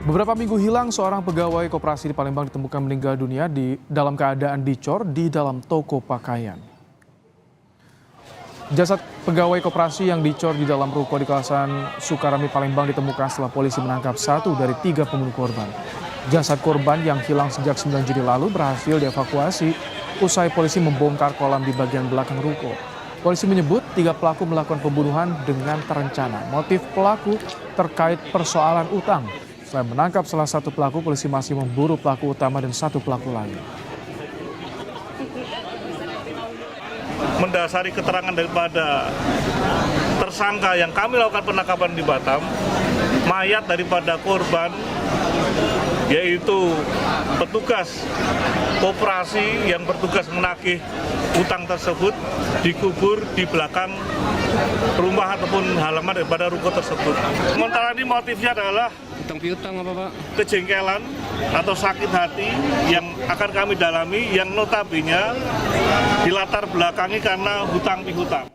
Beberapa minggu hilang, seorang pegawai koperasi di Palembang ditemukan meninggal dunia dalam keadaan dicor di dalam toko pakaian. Jasad pegawai koperasi yang dicor di dalam ruko di kawasan Sukarami, Palembang ditemukan setelah polisi menangkap 1 dari 3 pembunuh korban. Jasad korban yang hilang sejak 9 Juli lalu berhasil dievakuasi usai polisi membongkar kolam di bagian belakang ruko. Polisi menyebut 3 pelaku melakukan pembunuhan dengan terencana. Motif pelaku terkait persoalan utang. Selain menangkap salah satu pelaku, polisi masih memburu pelaku utama dan 1 pelaku lain. Mendasari keterangan daripada tersangka yang kami lakukan penangkapan di Batam, mayat daripada korban yaitu petugas koperasi yang bertugas menagih utang tersebut dikubur di belakang rumah ataupun halaman daripada ruko tersebut. Sementara ini motifnya adalah utang piutang apa Pak? Kejengkelan atau sakit hati yang akan kami dalami, yang notabene dilatar belakangi karena hutang pihutang.